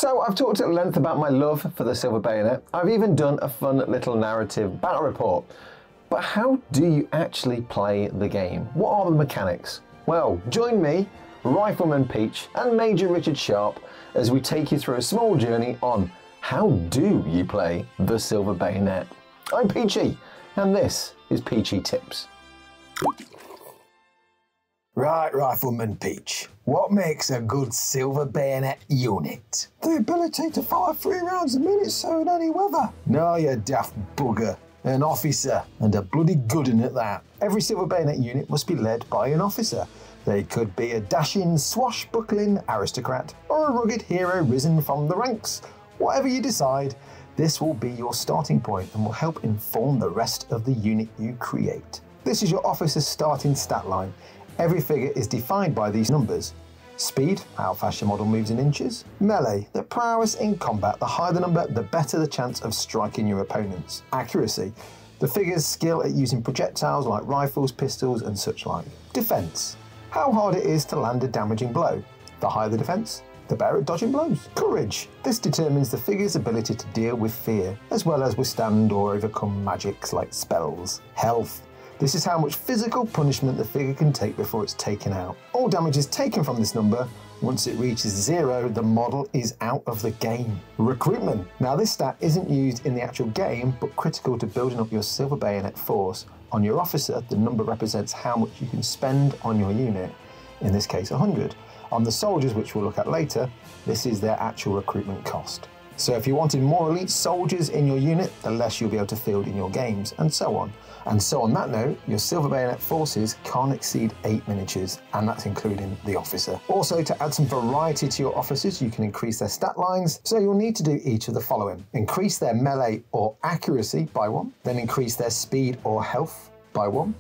So I've talked at length about my love for the Silver Bayonet. I've even done a fun little narrative battle report. But how do you actually play the game? What are the mechanics? Well, join me, Rifleman Peach and Major Richard Sharp as we take you through a small journey on how do you play the Silver Bayonet. I'm Peachy and this is Peachy Tips. Right, Rifleman Peach, what makes a good Silver Bayonet unit? The ability to fire 3 rounds a minute, so in any weather. No, you daft bugger. An officer, and a bloody good one at that. Every Silver Bayonet unit must be led by an officer. They could be a dashing, swashbuckling aristocrat, or a rugged hero risen from the ranks. Whatever you decide, this will be your starting point and will help inform the rest of the unit you create. This is your officer's starting stat line. Every figure is defined by these numbers. Speed, how fast your model moves in inches. Melee, the prowess in combat. The higher the number, the better the chance of striking your opponents. Accuracy, the figure's skill at using projectiles like rifles, pistols and such like. Defense, how hard it is to land a damaging blow. The higher the defense, the better at dodging blows. Courage, this determines the figure's ability to deal with fear, as well as withstand or overcome magics like spells. Health, this is how much physical punishment the figure can take before it's taken out. All damage is taken from this number. Once it reaches 0, the model is out of the game. Recruitment. Now this stat isn't used in the actual game, but critical to building up your Silver Bayonet force. On your officer, the number represents how much you can spend on your unit, in this case 100. On the soldiers, which we'll look at later, this is their actual recruitment cost. So if you wanted more elite soldiers in your unit, the less you'll be able to field in your games, and so on. And so on that note, your Silver Bayonet forces can't exceed 8 miniatures, and that's including the officer. Also, to add some variety to your officers, you can increase their stat lines, so you'll need to do each of the following. Increase their melee or accuracy by 1, then increase their speed or health by 1,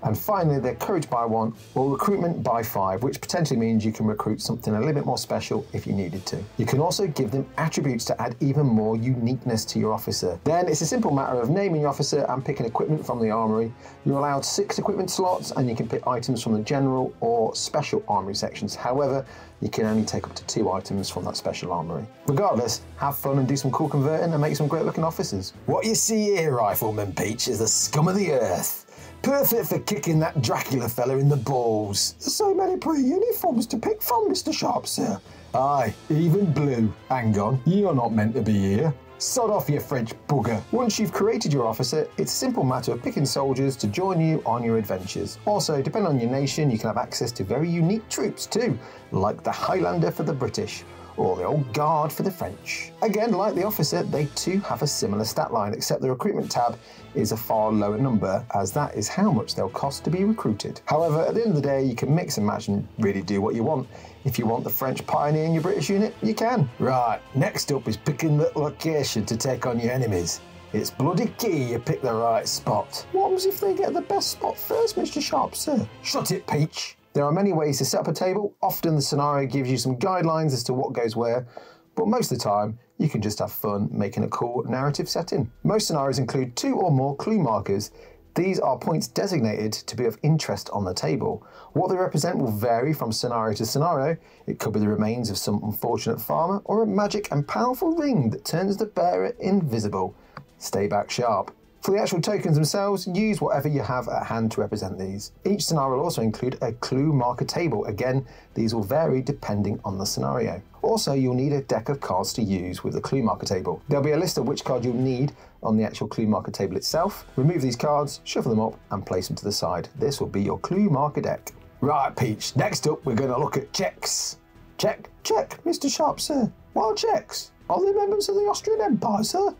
and finally their courage by 1 or recruitment by 5, which potentially means you can recruit something a little bit more special if you needed to. You can also give them attributes to add even more uniqueness to your officer. Then it's a simple matter of naming your officer and picking equipment from the armory. You're allowed 6 equipment slots and you can pick items from the general or special armory sections. However, you can only take up to 2 items from that special armory. Regardless, have fun and do some cool converting and make some great looking officers. What you see here, Rifleman Peach, is the scum of the earth. Perfect for kicking that Dracula fella in the balls. There's so many pretty uniforms to pick from, Mr. Sharp, sir. Aye, even blue. Hang on, you're not meant to be here. Sod off, you French bugger. Once you've created your officer, it's a simple matter of picking soldiers to join you on your adventures. Also, depending on your nation, you can have access to very unique troops too, like the Highlander for the British, or the Old Guard for the French. Again, like the officer, they too have a similar stat line, except the recruitment tab is a far lower number, as that is how much they'll cost to be recruited. However, at the end of the day, you can mix and match and really do what you want. If you want the French pioneer in your British unit, you can. Right, next up is picking the location to take on your enemies. It's bloody key you pick the right spot. What happens if they get the best spot first, Mr. Sharp, sir? Shut it, Peach. There are many ways to set up a table. Often the scenario gives you some guidelines as to what goes where, but most of the time you can just have fun making a cool narrative setting. Most scenarios include 2 or more clue markers. These are points designated to be of interest on the table. What they represent will vary from scenario to scenario. It could be the remains of some unfortunate farmer or a magic and powerful ring that turns the bearer invisible. Stay back sharp. For the actual tokens themselves, use whatever you have at hand to represent these. Each scenario will also include a clue marker table. Again, these will vary depending on the scenario. Also, you'll need a deck of cards to use with the clue marker table. There'll be a list of which card you'll need on the actual clue marker table itself. Remove these cards, shuffle them up and place them to the side. This will be your clue marker deck. Right, Peach, next up we're going to look at Czechs. Check, Mr. Sharp, sir. What are Czechs? Are they members of the Austrian Empire, sir?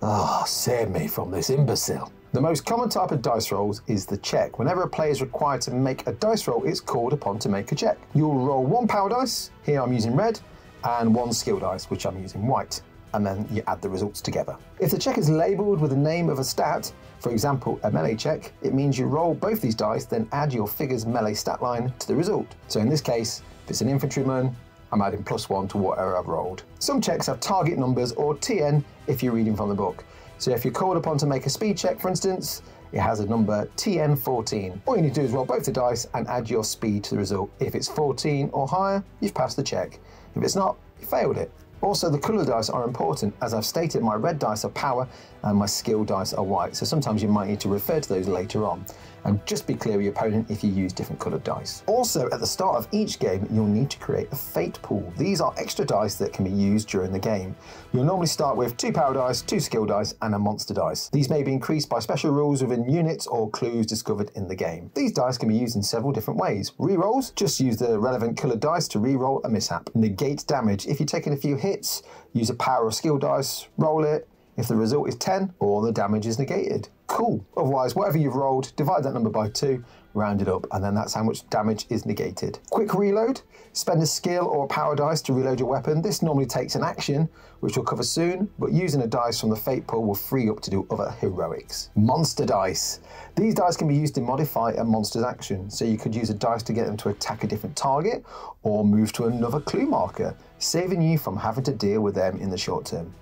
Ah, save me from this imbecile. The most common type of dice rolls is the check. Whenever a player is required to make a dice roll, it's called upon to make a check. You'll roll 1 power dice, here I'm using red, and 1 skill dice, which I'm using white, and then you add the results together. If the check is labelled with the name of a stat, for example a melee check, it means you roll both these dice, then add your figure's melee stat line to the result. So in this case, if it's an infantryman, I'm adding +1 to whatever I've rolled. Some checks have target numbers or TN if you're reading from the book. So if you're called upon to make a speed check, for instance, it has a number TN14. All you need to do is roll both the dice and add your speed to the result. If it's 14 or higher, you've passed the check. If it's not, you failed it. Also, the colour dice are important. As I've stated, my red dice are power and my skill dice are white, so sometimes you might need to refer to those later on. And just be clear with your opponent if you use different coloured dice. Also, at the start of each game, you'll need to create a fate pool. These are extra dice that can be used during the game. You'll normally start with 2 power dice, 2 skill dice, and a monster dice. These may be increased by special rules within units or clues discovered in the game. These dice can be used in several different ways. Rerolls, just use the relevant coloured dice to reroll a mishap. Negate damage, if you're taking a few hits, use a power or skill dice, roll it. If the result is 10, all the damage is negated. Cool. Otherwise, whatever you've rolled, divide that number by 2, round it up, and then that's how much damage is negated. Quick reload. Spend a skill or a power dice to reload your weapon. This normally takes an action, which we'll cover soon, but using a dice from the fate pool will free up to do other heroics. Monster dice. These dice can be used to modify a monster's action, so you could use a dice to get them to attack a different target or move to another clue marker, saving you from having to deal with them in the short term.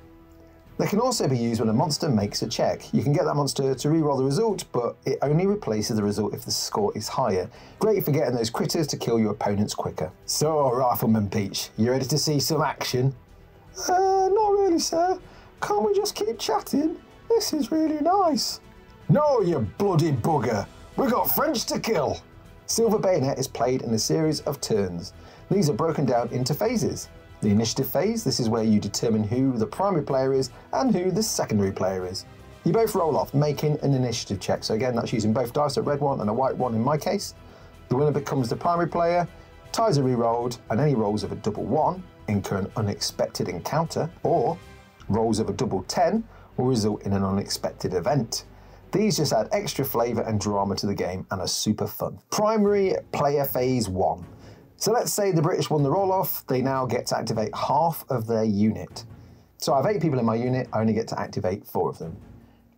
They can also be used when a monster makes a check. You can get that monster to reroll the result, but it only replaces the result if the score is higher. Great for getting those critters to kill your opponents quicker. So, Rifleman Peach, you ready to see some action? Not really, sir. Can't we just keep chatting? This is really nice. No, you bloody bugger. We got French to kill. Silver Bayonet is played in a series of turns. These are broken down into phases. The initiative phase, this is where you determine who the primary player is and who the secondary player is. You both roll off, making an initiative check. So again, that's using both dice, a red one and a white one in my case. The winner becomes the primary player, ties are re-rolled, and any rolls of a double 1 incur an unexpected encounter, or rolls of a double 10 will result in an unexpected event. These just add extra flavour and drama to the game and are super fun. Primary player phase 1. So let's say the British won the roll-off, they now get to activate half of their unit. So I have 8 people in my unit, I only get to activate 4 of them.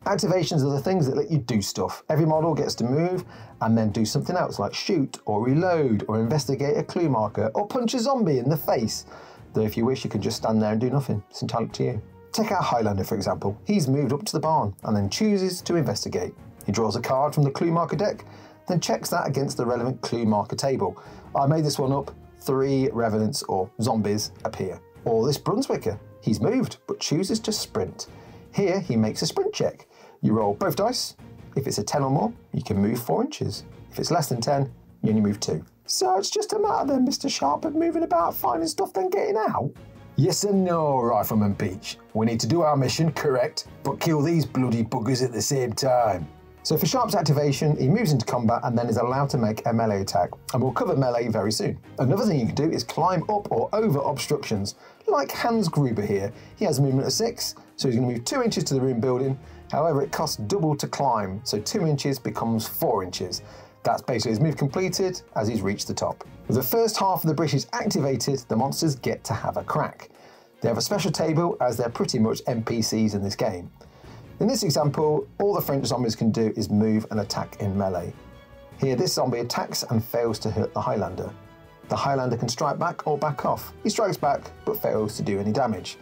Activations are the things that let you do stuff. Every model gets to move and then do something else like shoot or reload or investigate a clue marker or punch a zombie in the face. Though if you wish, you can just stand there and do nothing. It's entirely up to you. Take our Highlander, for example. He's moved up to the barn and then chooses to investigate. He draws a card from the clue marker deck, then checks that against the relevant clue marker table. I made this one up. 3 revenants or zombies appear. Or this Brunswicker. He's moved, but chooses to sprint. Here, he makes a sprint check. You roll both dice. If it's a 10 or more, you can move 4 inches. If it's less than 10, you only move 2. So it's just a matter then, Mr. Sharp, of moving about, finding stuff, then getting out? Yes and no, Rifleman Peach. We need to do our mission, correct, but kill these bloody buggers at the same time. So for Sharp's activation, he moves into combat and then is allowed to make a melee attack, and we'll cover melee very soon. Another thing you can do is climb up or over obstructions, like Hans Gruber here. He has a movement of 6, so he's going to move 2 inches to the room building. However, it costs double to climb, so 2 inches becomes 4 inches. That's basically his move completed as he's reached the top. With the first half of the British activated, the monsters get to have a crack. They have a special table as they're pretty much NPCs in this game. In this example, all the French zombies can do is move and attack in melee. Here, this zombie attacks and fails to hurt the Highlander. The Highlander can strike back or back off. He strikes back, but fails to do any damage.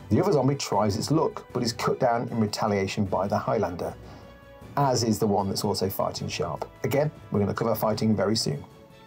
The other zombie tries its luck, but is cut down in retaliation by the Highlander, as is the one that's also fighting Sharp. Again, we're going to cover fighting very soon.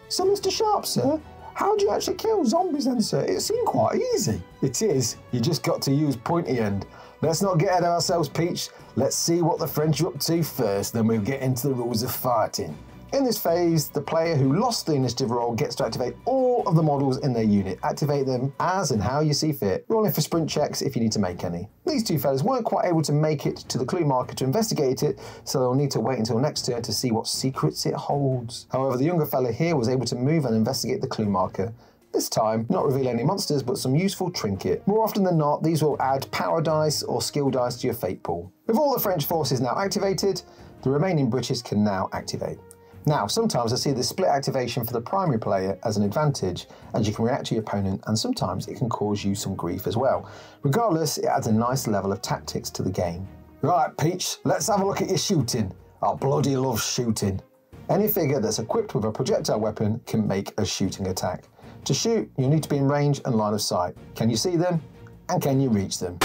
So, Mr. Sharp, sir, how do you actually kill zombies then, sir? It seemed quite easy. It is. You just got to use pointy end. Let's not get ahead of ourselves, Peach. Let's see what the French are up to first, then we'll get into the rules of fighting. In this phase, the player who lost the initiative roll gets to activate all of the models in their unit. Activate them as and how you see fit. Rolling for sprint checks if you need to make any. These 2 fellas weren't quite able to make it to the clue marker to investigate it, so they'll need to wait until next turn to see what secrets it holds. However, the younger fella here was able to move and investigate the clue marker. This time, not reveal any monsters, but some useful trinket. More often than not, these will add power dice or skill dice to your fate pool. With all the French forces now activated, the remaining British can now activate. Now, sometimes I see the split activation for the primary player as an advantage, as you can react to your opponent, and sometimes it can cause you some grief as well. Regardless, it adds a nice level of tactics to the game. Right, Peach, let's have a look at your shooting. I bloody love shooting. Any figure that's equipped with a projectile weapon can make a shooting attack. To shoot, you'll need to be in range and line of sight. Can you see them? And can you reach them?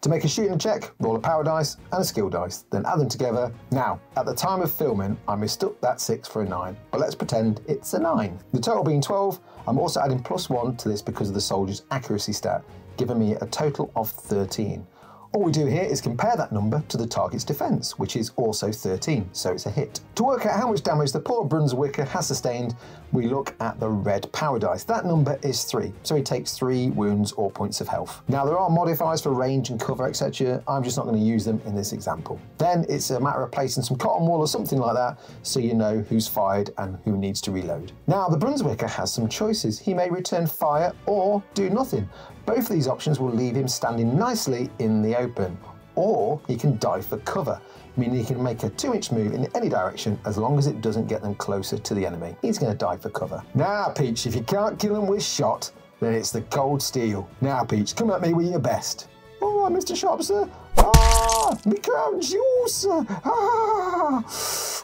To make a shooting check, roll a power dice and a skill dice, then add them together. Now, at the time of filming, I mistook that 6 for a 9, but let's pretend it's a 9. The total being 12, I'm also adding +1 to this because of the soldier's accuracy stat. giving me a total of 13. All we do here is compare that number to the target's defence, which is also 13, so it's a hit. To work out how much damage the poor Brunswicker has sustained, we look at the red power dice. That number is 3, so he takes 3 wounds or points of health. Now there are modifiers for range and cover, etc. I'm just not going to use them in this example. Then it's a matter of placing some cotton wool or something like that, so you know who's fired and who needs to reload. Now the Brunswicker has some choices. He may return fire or do nothing. Both of these options will leave him standing nicely in the open, or he can dive for cover, meaning he can make a 2-inch move in any direction as long as it doesn't get them closer to the enemy. He's going to dive for cover. Now, Peach, if you can't kill him with shot, then it's the cold steel. Now, Peach, come at me with your best. All right, Mr. Sharp, sir. Ah, me crown juice. Ah.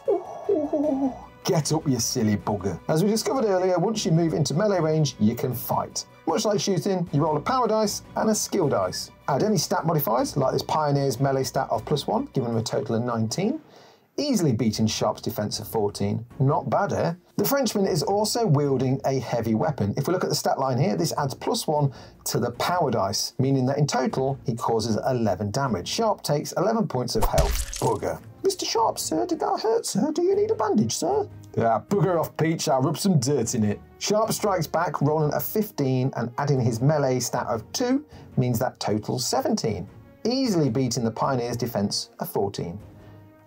Ooh. Get up, you silly bugger. As we discovered earlier, once you move into melee range, you can fight. Much like shooting, you roll a power dice and a skill dice. Add any stat modifiers, like this Pioneer's melee stat of +1, giving him a total of 19. Easily beating Sharp's defense of 14. Not bad, eh? The Frenchman is also wielding a heavy weapon. If we look at the stat line here, this adds +1 to the power dice, meaning that in total, he causes 11 damage. Sharp takes 11 points of health. Bugger. Mr. Sharp, sir, did that hurt, sir? Do you need a bandage, sir? Bugger off, Peach, I'll rub some dirt in it. Sharp strikes back, rolling a 15 and adding his melee stat of 2 means that totals 17, easily beating the Pioneer's defense of 14.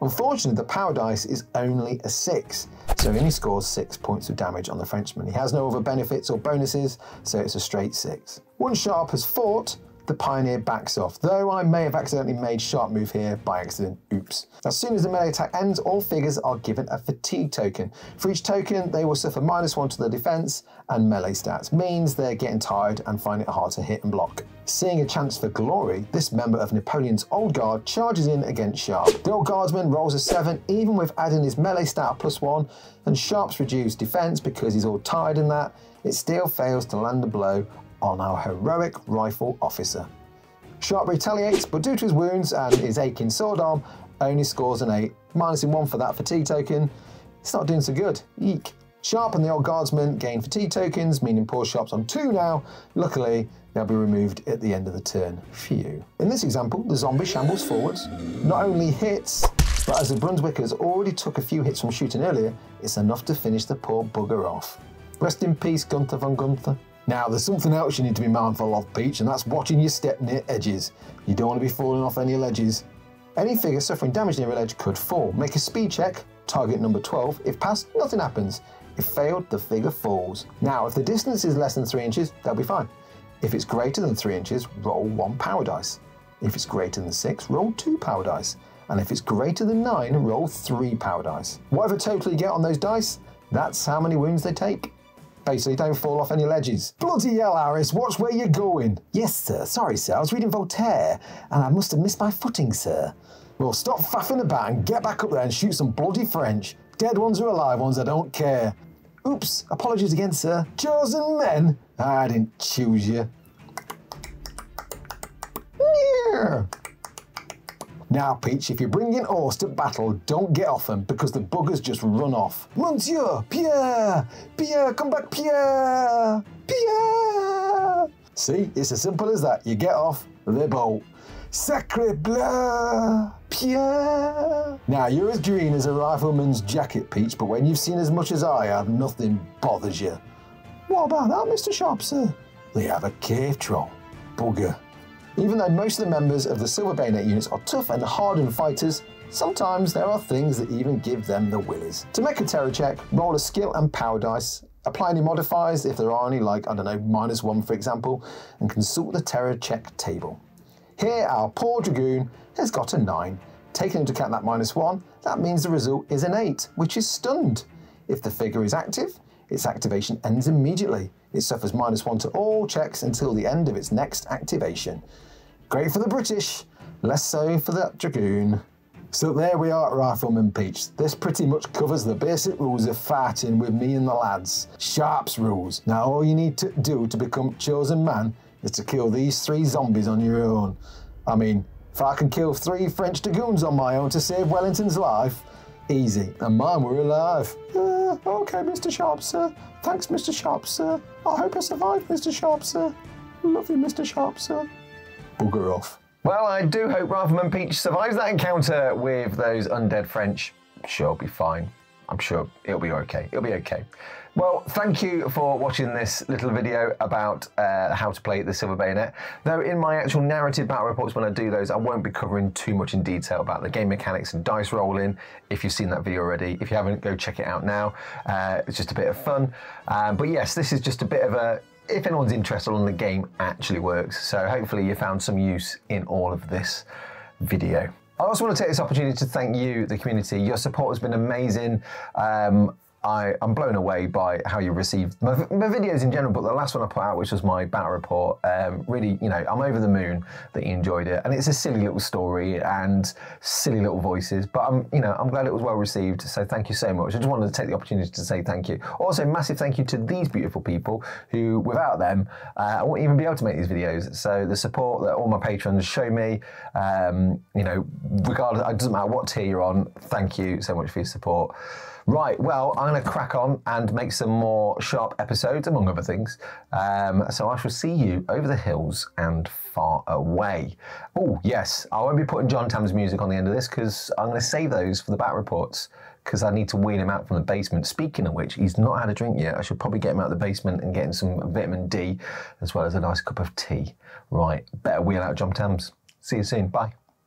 Unfortunately, the power dice is only a 6, so he only scores 6 points of damage on the Frenchman. He has no other benefits or bonuses, so it's a straight 6. Once Sharp has fought, the Pioneer backs off, though I may have accidentally made Sharp move here by accident. Oops. As soon as the melee attack ends, all figures are given a fatigue token. For each token, they will suffer -1 to their defense and melee stats. Means they're getting tired and find it hard to hit and block. Seeing a chance for glory, this member of Napoleon's Old Guard charges in against Sharp. The Old Guardsman rolls a 7, even with adding his melee stat of +1, and Sharp's reduced defense because he's all tired in that, it still fails to land a blow on our heroic rifle officer. Sharp retaliates, but due to his wounds and his aching sword arm, only scores an 8, minusing 1 for that fatigue token. It's not doing so good. Eek. Sharp and the Old Guardsman gain fatigue tokens, meaning poor Sharp's on 2 now. Luckily, they'll be removed at the end of the turn. Phew. In this example, the zombie shambles forwards, not only hits, but as the Brunswickers already took a few hits from shooting earlier, it's enough to finish the poor bugger off. Rest in peace, Gunther von Gunther. Now, there's something else you need to be mindful of, Peach, and that's watching your step near edges. You don't want to be falling off any ledges. Any figure suffering damage near a ledge could fall. Make a speed check, target number 12. If passed, nothing happens. If failed, the figure falls. Now, if the distance is less than 3 inches, they'll be fine. If it's greater than 3 inches, roll 1 power dice. If it's greater than 6, roll 2 power dice. And if it's greater than 9, roll 3 power dice. Whatever total you get on those dice, that's how many wounds they take. Basically, don't fall off any ledges. Bloody hell, Harris, watch where you're going. Yes, sir. Sorry, sir. I was reading Voltaire, and I must have missed my footing, sir. Well, stop faffing about and get back up there and shoot some bloody French. Dead ones or alive ones, I don't care. Oops, apologies again, sir. Chosen men? I didn't choose you. Yeah. Now, Peach, if you're bringing horse to battle, don't get off them, because the buggers just run off. Monsieur, Pierre! Pierre, come back, Pierre! Pierre! See, it's as simple as that. You get off, they bolt. Sacre bleu! Pierre! Now, you're as green as a rifleman's jacket, Peach, but when you've seen as much as I have, nothing bothers you. What about that, Mr. Sharp, sir? They have a cave troll. Bugger. Even though most of the members of the Silver Bayonet units are tough and hardened fighters, sometimes there are things that even give them the willies. To make a terror check, roll a skill and power dice, apply any modifiers if there are any, like, I don't know, -1 for example, and consult the terror check table. Here, our poor Dragoon has got a 9. Taking into account that -1, that means the result is an 8, which is stunned. If the figure is active, its activation ends immediately. It suffers -1 to all checks until the end of its next activation. Great for the British, less so for that Dragoon. So there we are at Rifleman Peach. This pretty much covers the basic rules of fighting with me and the lads. Sharp's rules. Now all you need to do to become chosen man is to kill these 3 zombies on your own. I mean, if I can kill 3 French Dragoons on my own to save Wellington's life, easy, and mine were alive. Okay, Mr. Sharp, sir. Thanks, Mr. Sharp, sir. I hope I survive, Mr. Sharp, sir. Love you, Mr. Sharp, sir. Bugger off. Well, I do hope Rifleman Peach survives that encounter with those undead French. I'm sure it'll be fine. I'm sure it'll be okay. It'll be okay. Well, thank you for watching this little video about how to play the Silver Bayonet. Though in my actual narrative battle reports, when I do those, I won't be covering too much in detail about the game mechanics and dice rolling. If you've seen that video already, if you haven't, go check it out now. It's just a bit of fun. But yes, this is just a bit of a, if anyone's interested on the game actually works. So hopefully you found some use in all of this video. I also want to take this opportunity to thank you, the community. Your support has been amazing. I'm blown away by how you received my videos in general, but the last one I put out, which was my battle report, really, you know, I'm over the moon that you enjoyed it. And it's a silly little story and silly little voices, but I'm glad it was well received. So thank you so much. I just wanted to take the opportunity to say thank you. Also, massive thank you to these beautiful people who, without them, I wouldn't even be able to make these videos. So the support that all my patrons show me, you know, regardless, it doesn't matter what tier you're on, thank you so much for your support. Right, well, I'm going to crack on and make some more sharp episodes, among other things. So I shall see you over the hills and far away. Oh, yes, I won't be putting John Tam's music on the end of this because I'm going to save those for the battle reports because I need to wheel him out from the basement. Speaking of which, he's not had a drink yet. I should probably get him out of the basement and get him some vitamin D as well as a nice cup of tea. Right, better wheel out John Tam's. See you soon. Bye.